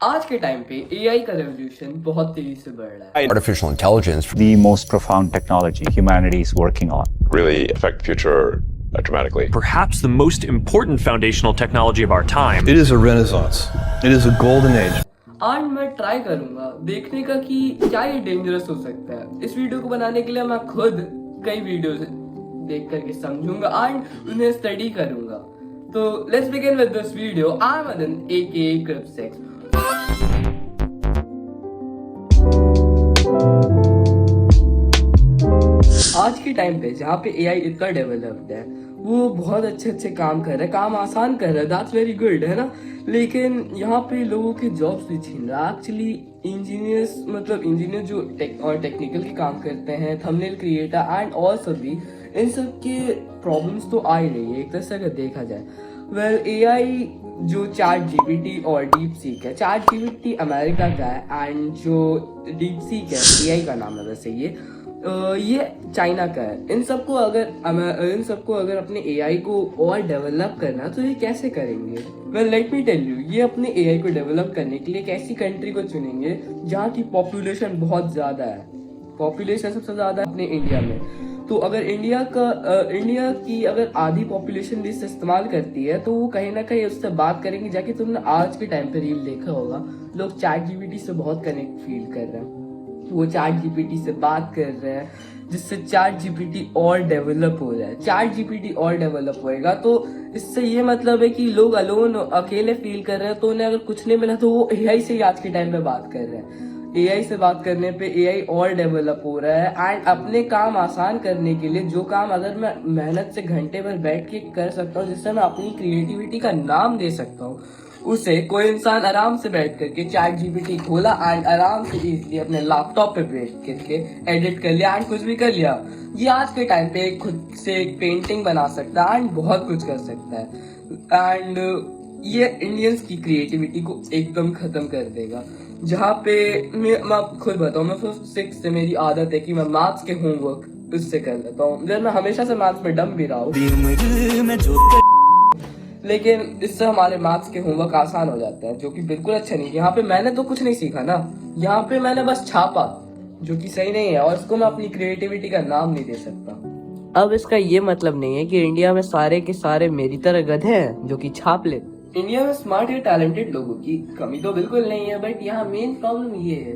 आज के टाइम पे एआई का रेवोल्यूशन बहुत तेजी से बढ़ रहा है। Artificial intelligence the most profound technology humanity is working on. really affect the future dramatically. Perhaps the most important foundational technology of our time. It is a renaissance. It is a golden age. आज मैं try करूंगा देखने का कि क्या ये dangerous हो सकता है। इस वीडियो को बनाने के लिए मैं खुद कई वीडियोस देख करके समझूंगा एंड उन्हें स्टडी करूंगा। तो let's begin with this video. I am अनन एके क्रिप्सेक्स। आज के टाइम पे जहाँ पे एआई इतना डेवलप्ड है, वो बहुत अच्छे काम कर रहा है, काम आसान कर रहा है, दैट्स वेरी गुड, है ना। लेकिन यहाँ पे लोगों के जॉब्स भी छीन रहा है। एक्चुअली इंजीनियर जो टेक्निकल के काम करते हैं, थंबनेल क्रिएटर एंड और सभी, इन सब के प्रॉब्लम्स तो आ ही रही है एक तरह से अगर देखा जाए। वेल एआई जो चैट जीपीटी और डीप सीक है, चैट जीपीटी अमेरिका का है एंड जो डीप सीक है एआई का नाम है वैसे ये चाइना का है। इन सबको अगर अपने एआई को और डेवलप करना तो ये कैसे करेंगे? Well let me tell you, ये अपने एआई को डेवलप करने के लिए एक ऐसी कंट्री को चुनेंगे जहाँ की पॉपुलेशन बहुत ज़्यादा है। पॉपुलेशन सबसे ज़्यादा है अपने इंडिया में। तो अगर इंडिया की अगर आधी पॉपुलेशन भी इससे इस्तेमाल करती है तो वो कहीं ना कहीं उससे बात करेंगे। जाके तुमने आज के टाइम पे रील देखा होगा, लोग चैट जीपीटी से बहुत कनेक्ट फील कर रहे हैं। वो चैट जीपीटी से बात कर रहे हैं जिससे चैट जीपीटी और डेवलप हो जाए। चैट जीपीटी और डेवलप होएगा तो इससे ये मतलब है कि लोग अकेले फील कर रहे हैं, तो उन्हें अगर कुछ नहीं मिला तो वो एआई से ही आज के टाइम पे बात कर रहे हैं। एआई से बात करने पे एआई और डेवलप हो रहा है एंड अपने काम आसान करने के लिए जो काम अगर मैं मेहनत से घंटे भर बैठ के कर सकता हूँ, जिससे मैं अपनी क्रिएटिविटी का नाम दे सकता हूँ, उसे कोई इंसान आराम से बैठ करके चैट जीपीटी खोला एंड आराम से इजीली अपने लैपटॉप पे बैठ करके एडिट कर लिया एंड कुछ भी कर लिया। ये आज के टाइम पे खुद से एक पेंटिंग बना सकता है एंड बहुत कुछ कर सकता है एंड ये इंडियंस की क्रिएटिविटी को एकदम खत्म कर देगा। जहाँ पे मैं खुद बताऊँ, मैं फर्स्ट 6 से मेरी आदत है कि मैं मैथ्स के होमवर्क उससे कर लेता हूँ। जब मैं हमेशा से मैथ्स में डम भी रहा हूँ, लेकिन इससे हमारे मैथ्स के होमवर्क आसान हो जाते हैं, जो कि बिल्कुल अच्छा नहीं। यहाँ पे मैंने तो कुछ नहीं सीखा ना, यहाँ पे मैंने बस छापा, जो कि सही नहीं है और इसको मैं अपनी क्रिएटिविटी का नाम नहीं दे सकता। अब इसका ये मतलब नहीं है कि इंडिया में सारे के सारे मेरी तरह गधे हैं जो कि छाप लेते। इंडिया में स्मार्ट या टैलेंटेड लोगों की कमी तो बिल्कुल नहीं है, बट यहाँ मेन प्रॉब्लम ये है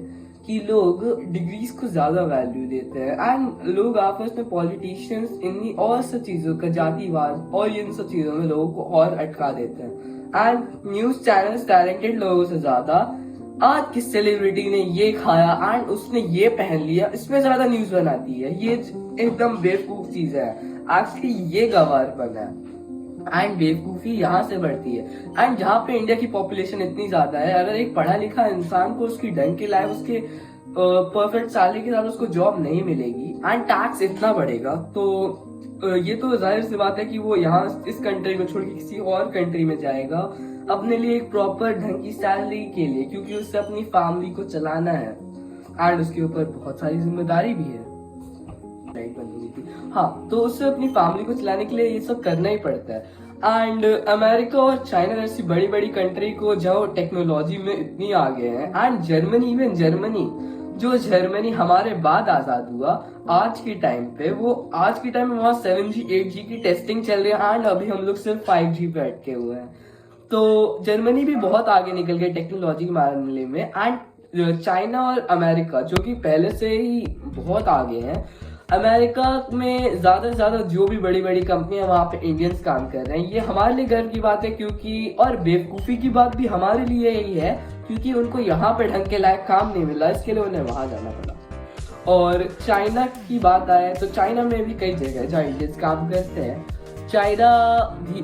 कि लोग डिग्रीज को ज्यादा वैल्यू देते हैं एंड लोग आपस में पॉलिटिशियंस इन्हीं और सब चीजों का, जातिवाद और इन सब चीजों में लोगों को और अटका देते हैं एंड न्यूज चैनल्स टैलेंटेड लोगों से ज्यादा आज किस सेलिब्रिटी ने ये खाया एंड उसने ये पहन लिया, इसमें ज्यादा न्यूज बनाती है। ये एकदम बेवकूफ चीज है। एक्चुअली ये गवारपन है एंड बेवकूफी यहाँ से बढ़ती है। एंड जहाँ पे इंडिया की पॉपुलेशन इतनी ज्यादा है, अगर एक पढ़ा लिखा इंसान को उसकी ढंग के लायक उसके परफेक्ट सैलरी के साथ उसको जॉब नहीं मिलेगी एंड टैक्स इतना बढ़ेगा, तो ये तो जाहिर सी बात है कि वो यहाँ इस कंट्री को छोड़ के किसी और कंट्री में जाएगा अपने लिए एक प्रॉपर ढंग की सैलरी के लिए, क्योंकि उससे अपनी फैमिली को चलाना है एंड उसके ऊपर बहुत सारी जिम्मेदारी भी है। हाँ, तो उससे अपनी फैमिली को चलाने के लिए ये सब करना ही पड़ता है। एंड अमेरिका और चाइना जैसी बड़ी बड़ी कंट्री को जो टेक्नोलॉजी में इतनी आगे हैं एंड जर्मनी हमारे बाद आजाद हुआ, आज के टाइम पे वहाँ 7G 8G की टेस्टिंग चल रही है एंड अभी हम लोग सिर्फ 5G पे अटके हुए हैं। तो जर्मनी भी बहुत आगे निकल गए टेक्नोलॉजी के मामले में एंड चाइना और अमेरिका जो कि पहले से ही बहुत आगे हैं। अमेरिका में ज्यादा से ज्यादा जो भी बड़ी बड़ी कंपनियां वहाँ पे इंडियंस काम कर रहे हैं, ये हमारे लिए गर्व की बात है, क्योंकि और बेवकूफी की बात भी हमारे लिए यही है क्योंकि उनको यहाँ पे ढंग के लायक काम नहीं मिला, इसके लिए उन्हें वहां जाना पड़ा। और चाइना की बात आए तो चाइना में भी कई जगह जहाँ इंडियंस काम करते हैं। चाइना भी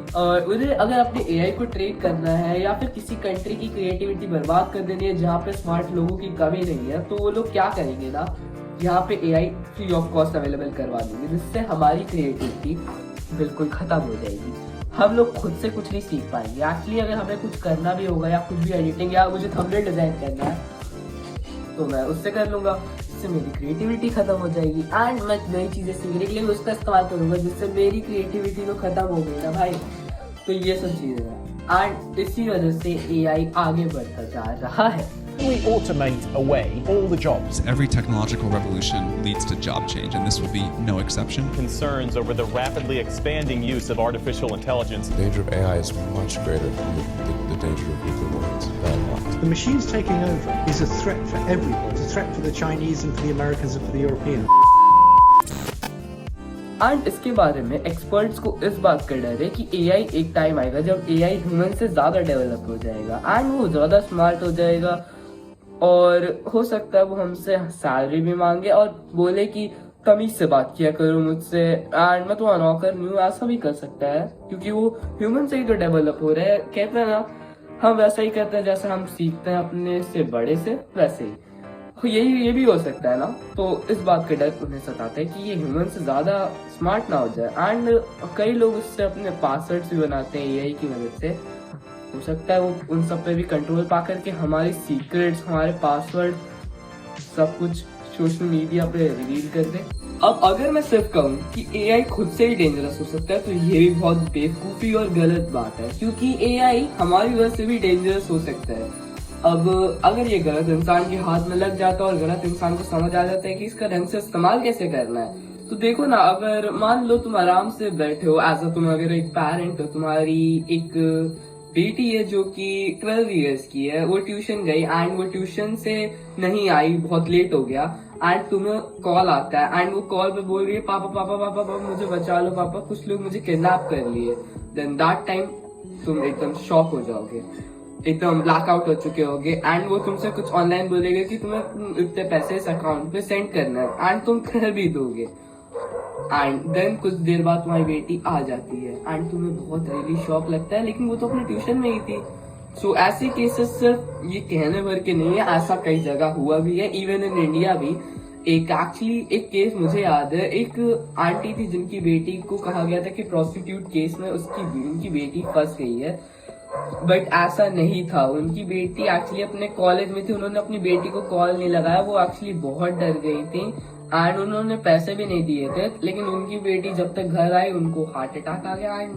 उन्हें अगर अपने एआई को ट्रेन करना है या फिर किसी कंट्री की क्रिएटिविटी बर्बाद कर देनी है जहाँ पे स्मार्ट लोगों की कमी नहीं है, तो वो लोग क्या करेंगे ना, यहाँ पे AI free of cost available करवा देंगे, जिससे हमारी क्रिएटिविटी बिल्कुल खत्म हो जाएगी। हम लोग खुद से कुछ नहीं सीख पाएंगे। एक्चुअली अगर हमें कुछ करना भी होगा या कुछ भी एडिटिंग या मुझे थंबनेल डिजाइन करना है तो मैं उससे कर लूंगा, इससे मेरी क्रिएटिविटी खत्म हो जाएगी एंड मैं नई चीजें सीखने के लिए उसका इस्तेमाल करूंगा, जिससे मेरी क्रिएटिविटी तो खत्म हो गई ना भाई। तो ये सब चीजें हैं। एंड इसी वजह से एआई आगे बढ़ता जा रहा है। We automate away all the jobs. Every technological revolution leads to job change, and this will be no exception. Concerns over the rapidly expanding use of artificial intelligence. The danger of AI is much greater than the danger of nuclear weapons. By a lot. The machines taking over is a threat for everyone. It's a threat for the Chinese and for the Americans and for the Europeans. And इसके बारे में experts को इस बात का डर है कि एआई एक टाइम आएगा जब एआई ह्यूमन से ज्यादा डेवलप हो जाएगा एंड वो ज्यादा स्मार्ट हो जाएगा और हो सकता है वो हमसे सैलरी भी मांगे और बोले कि तमीज से बात किया करो मुझसे एंड मैं तुम्हारा नौकर नहीं हूँ, ऐसा भी कर सकता है क्योंकि वो ह्यूमन से ही तो डेवलप हो रहे हैं। कहते हैं ना, हम वैसा ही करते हैं जैसे हम सीखते हैं अपने से बड़े से, वैसे ही ये भी हो सकता है ना। तो इस बात का डर उन्हें सताता है कि ये ह्यूमन से ज्यादा स्मार्ट ना हो जाए एंड कई लोग उससे अपने पासवर्ड्स भी बनाते हैं एआई की मदद से। हो सकता है वो उन सब पे भी कंट्रोल पा करके हमारी सीक्रेट्स, हमारे पासवर्ड, सब कुछ सोशल मीडिया पे रिवील कर दे। अब अगर मैं सिर्फ कहूँ कि एआई खुद से ही डेंजरस हो सकता है तो ये भी बहुत बेवकूफी और गलत बात है, क्योंकि एआई हमारी वजह से भी डेंजरस हो सकता है। अब अगर ये गलत इंसान के हाथ में लग जाता है और गलत इंसान को समझ आ जाता है कि इसका ढंग से इस्तेमाल कैसे करना है, तो देखो ना, अगर मान लो तुम आराम से बैठे हो तुम अगर एक पेरेंट हो, तुम्हारी एक बेटी है जो कि 12 इयर्स की है, वो ट्यूशन गई एंड वो ट्यूशन से नहीं आई, बहुत लेट हो गया एंड तुम्हें कॉल आता है एंड वो कॉल पे बोल रही है पापा पापा पापा पापा मुझे बचा लो पापा, कुछ लोग मुझे किडनैप कर लिए। देन दैट टाइम तुम एकदम शॉक हो जाओगे, एकदम ब्लैकआउट हो चुके होगे एंड वो तुमसे कुछ ऑनलाइन बोलेगा कि तुम्हें इतने पैसे इस अकाउंट पे सेंड करना है एंड तुम कर भी दोगे एंड देन कुछ देर बाद तुम्हारी बेटी आ जाती है एंड तुम्हें बहुत रियली शॉक लगता है, लेकिन वो तो अपने ट्यूशन में ही थी। सो ऐसे केसेस सिर्फ ये कहने भर के नहीं है, ऐसा कई जगह हुआ भी है, इवन इन इंडिया भी। एक केस मुझे याद है, एक आंटी थी जिनकी बेटी को कहा गया था कि प्रोस्टिट्यूट केस में उनकी बेटी फंस गई है, बट ऐसा नहीं था। उनकी बेटी एक्चुअली अपने कॉलेज में थी, उन्होंने अपनी बेटी को कॉल नहीं लगाया, वो एक्चुअली बहुत डर गई थी एंड उन्होंने पैसे भी नहीं दिए थे, लेकिन उनकी बेटी जब तक घर आई उनको हार्ट अटैक आ गया एंड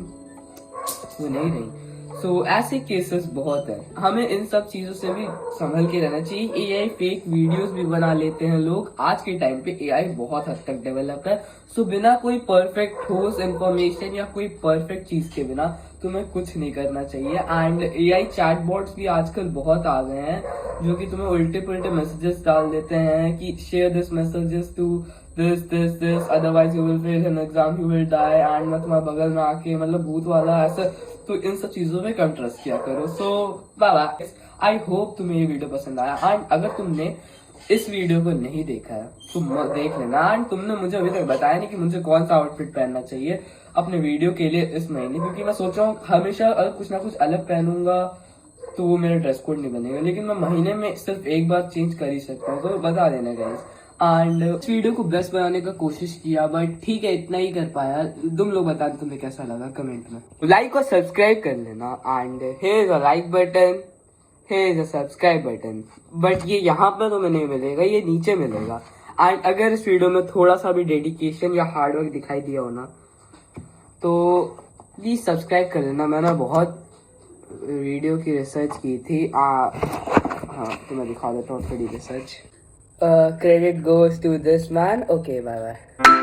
वो नहीं रही। सो ऐसे केसेस बहुत है, हमें इन सब चीजों से भी संभल के रहना चाहिए। एआई फेक वीडियोस भी बना लेते हैं लोग, आज के टाइम पे एआई बहुत हद तक डेवलप है। सो बिना कोई परफेक्ट ठोस इंफॉर्मेशन या कोई परफेक्ट चीज के बिना तुम्हें कुछ नहीं करना चाहिए। एंड एआई चैटबॉट्स भी आजकल बहुत आ गए हैं जो कि तुम्हें उल्टे पुल्टे मैसेजेस डाल देते हैं कि share this messages to this otherwise you will fail an exam, you will die, and मैं तुम्हारे बगल में आके मतलब भूत वाला ऐसा। तो इन सब चीजों पे कम ट्रस्ट किया करो। सो बाय, आई होप तुम्हें ये वीडियो पसंद आया एंड अगर तुमने इस वीडियो को नहीं देखा है तो देख लेना एंड तुमने मुझे अभी तक बताया नहीं कि मुझे कौन सा आउटफिट पहनना चाहिए अपने वीडियो के लिए इस महीने, क्योंकि मैं सोच रहा हूँ हमेशा अगर कुछ ना कुछ अलग पहनूंगा तो वो मेरा ड्रेस कोड नहीं बनेगा, लेकिन मैं महीने में सिर्फ एक बार चेंज कर ही सकता हूँ। तो बता देना गाइस। एंड इस वीडियो को बेस्ट बनाने का कोशिश किया, बट ठीक है इतना ही कर पाया। तुम लोग बता तुम्हें कैसा लगा कमेंट में। लाइक और सब्सक्राइब कर लेना and here is a like button, here is a subscribe button, but ये यहाँ पर तुम्हें नहीं मिलेगा, ये नीचे मिलेगा। एंड अगर इस वीडियो में थोड़ा सा भी डेडिकेशन या हार्डवर्क दिखाई दिया हो ना तो प्लीज सब्सक्राइब कर लेना। मैंने बहुत वीडियो की रिसर्च की थी, हाँ तो मैं दिखा देता हूँ थोड़ी research. Credit goes to this man. Okay, bye bye.